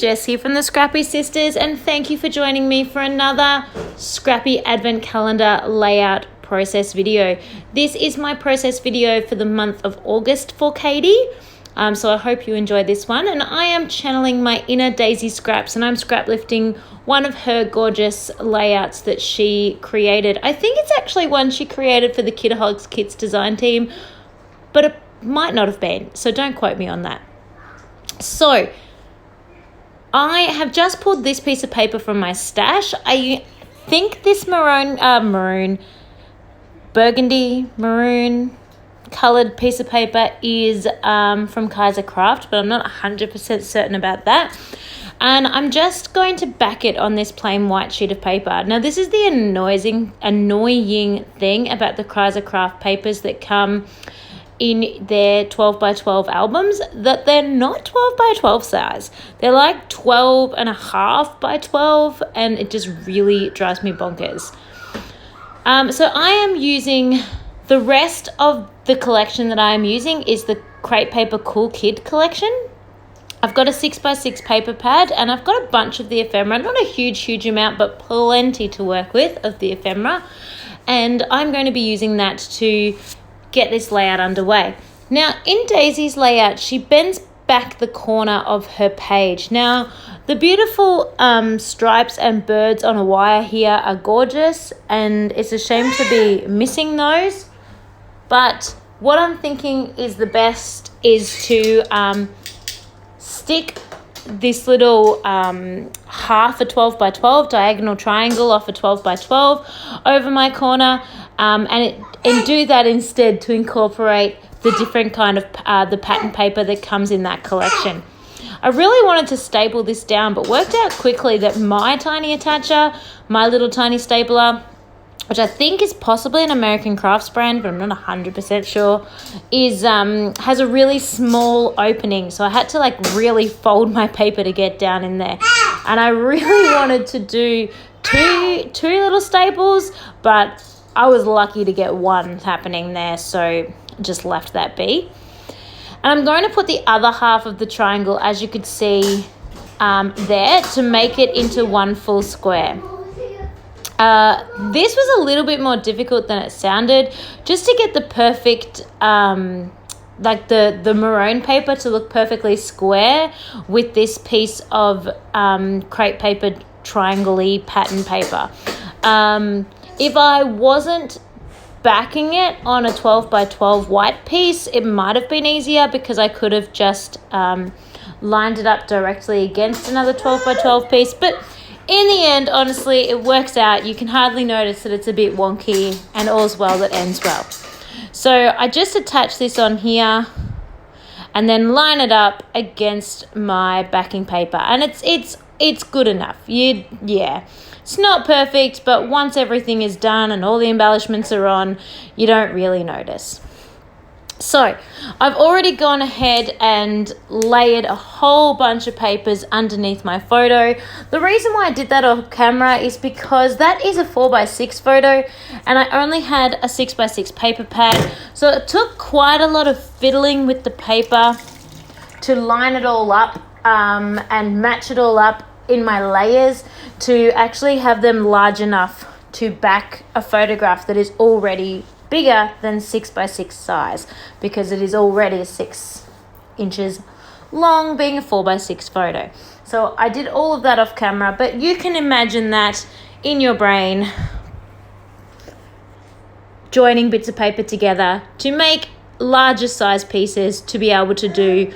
Jess here from the Scrappy Sisters, and thank you for joining me for another Scrappy Advent Calendar layout process video. This is my process video for the month of August for Katie. So I hope you enjoy this one, and I am channeling my inner Daisy Scraps, and I'm scrap lifting one of her gorgeous layouts that she created. I think it's actually one she created for the Kidaholics Kits design team, but it might not have been, so don't quote me on that. So I have just pulled this piece of paper from my stash. I think this burgundy maroon coloured piece of paper is from Kaiser Craft, but I'm not 100% certain about that. And I'm just going to back it on this plain white sheet of paper. Now, this is the annoying thing about the Kaiser Craft papers that come in their 12 by 12 albums, that they're not 12 by 12 size. They're like 12 and a half by 12, and it just really drives me bonkers. So I am using, the rest of the collection that I am using is the Crate Paper Cool Kid collection. I've got a 6x6 paper pad, and I've got a bunch of the ephemera, not a huge amount, but plenty to work with of the ephemera. And I'm going to be using that to get this layout underway. Now, in Daisy's layout, she bends back the corner of her page. Now, the beautiful stripes and birds on a wire here are gorgeous, and it's a shame to be missing those. But what I'm thinking is the best is to stick this little half a 12 by 12 diagonal triangle off a 12 by 12 over my corner, and do that instead to incorporate the different kind of the pattern paper that comes in that collection. I really wanted to staple this down, but worked out quickly that my tiny attacher, my little tiny stapler, which I think is possibly an American Crafts brand, but I'm not 100% sure, has a really small opening. So I had to really fold my paper to get down in there. And I really wanted to do two little staples, but I was lucky to get one happening there, so just left that be. And I'm going to put the other half of the triangle, as you could see there, to make it into one full square. This was a little bit more difficult than it sounded, just to get the perfect, the maroon paper to look perfectly square with this piece of crepe paper triangle-y pattern paper. If I wasn't backing it on a 12 by 12 white piece, it might have been easier because I could have just lined it up directly against another 12 by 12 piece. But in the end, honestly, it works out. You can hardly notice that it's a bit wonky, and all's well that ends well. So I just attach this on here and then line it up against my backing paper, and it's good enough. Yeah. It's not perfect, but once everything is done and all the embellishments are on, you don't really notice. So I've already gone ahead and layered a whole bunch of papers underneath my photo. The reason why I did that off camera is because that is a 4x6 photo, and I only had a 6x6 paper pad. So it took quite a lot of fiddling with the paper to line it all up and match it all up in my layers to actually have them large enough to back a photograph that is already bigger than 6x6 size, because it is already 6 inches long, being a 4x6 photo. So I did all of that off camera, but you can imagine that in your brain, joining bits of paper together to make larger size pieces to be able to do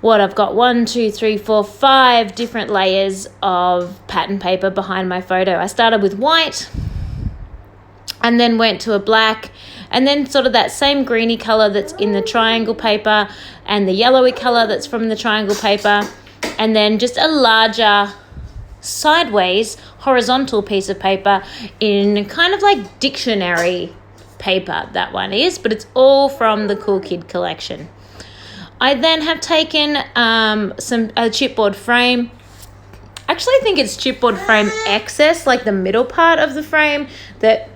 what I've got 5 different layers of pattern paper behind my photo. I started with white and then went to a black, and then sort of that same greeny color that's in the triangle paper and the yellowy color that's from the triangle paper, and then just a larger sideways horizontal piece of paper in kind of like dictionary paper, that one is, but it's all from the Cool Kid collection. I then have taken a chipboard frame. Actually, I think it's chipboard frame excess, like the middle part of the frame that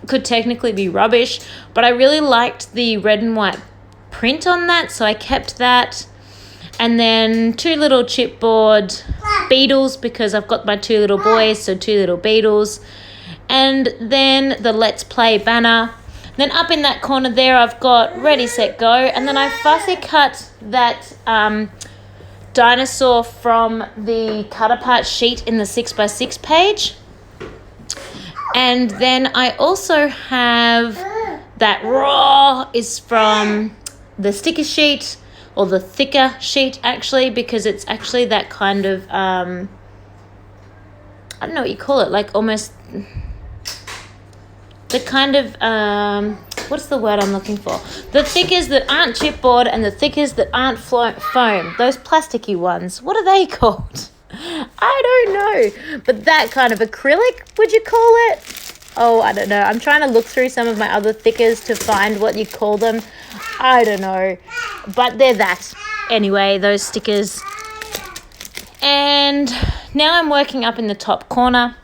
could technically be rubbish, but I really liked the red and white print on that, so I kept that. And then 2 little chipboard beetles because I've got my 2 little boys, so 2 little beetles. And then the Let's Play banner. Then up in that corner there, I've got Ready, Set, Go. And then I fussy cut that dinosaur from the cut apart sheet in the 6x6 page. And then I also have that raw is from the sticker sheet, or the thicker sheet actually, because it's actually that kind of, I don't know what you call it, like almost the kind of, what's the word I'm looking for? The thickers that aren't chipboard and the thickers that aren't foam, those plasticky ones, what are they called? I don't know, but that kind of acrylic, would you call it? Oh, I don't know. I'm trying to look through some of my other thickers to find what you call them. I don't know, but they're that. Anyway, those stickers. And now I'm working up in the top corner.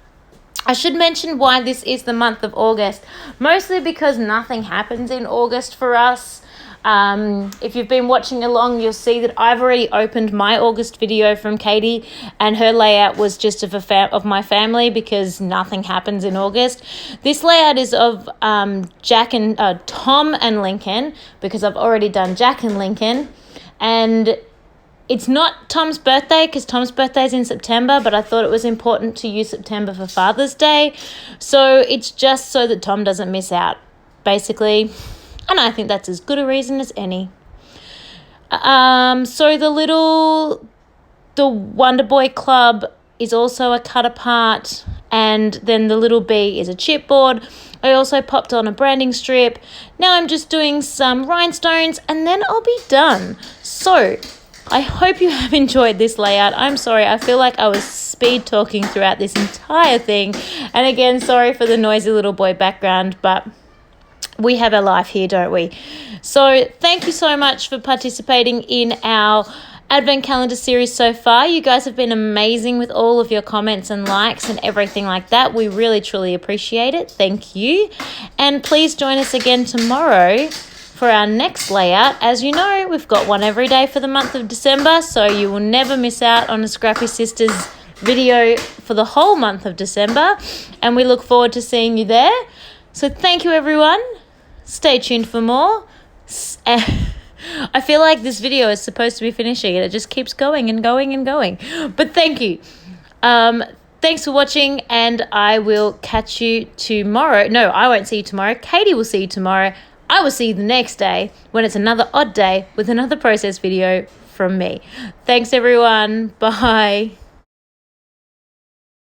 I should mention why this is the month of August, mostly because nothing happens in August for us. If you've been watching along, you'll see that I've already opened my August video from Katie, and her layout was just of my family because nothing happens in August. This layout is of Tom and Lincoln, because I've already done Jack and Lincoln, and it's not Tom's birthday because Tom's birthday is in September, but I thought it was important to use September for Father's Day, so it's just so that Tom doesn't miss out, basically. And I think that's as good a reason as any. So the Wonder Boy Club is also a cut apart, and then the little bee is a chipboard. I also popped on a branding strip. Now I'm just doing some rhinestones and then I'll be done. So I hope you have enjoyed this layout. I'm sorry, I feel like I was speed talking throughout this entire thing. And again, sorry for the noisy little boy background, but we have our life here, don't we? So thank you so much for participating in our Advent calendar series so far. You guys have been amazing with all of your comments and likes and everything like that. We really, truly appreciate it. Thank you. And please join us again tomorrow for our next layout. As you know, we've got one every day for the month of December, so you will never miss out on a Scrappy Sisters video for the whole month of December. And we look forward to seeing you there. So thank you, everyone. Stay tuned for more. I feel like this video is supposed to be finishing and it just keeps going and going and going. But thank you. Thanks for watching, and I will catch you tomorrow. No, I won't see you tomorrow. Katie will see you tomorrow. I will see you the next day when it's another odd day with another process video from me. Thanks, everyone. Bye.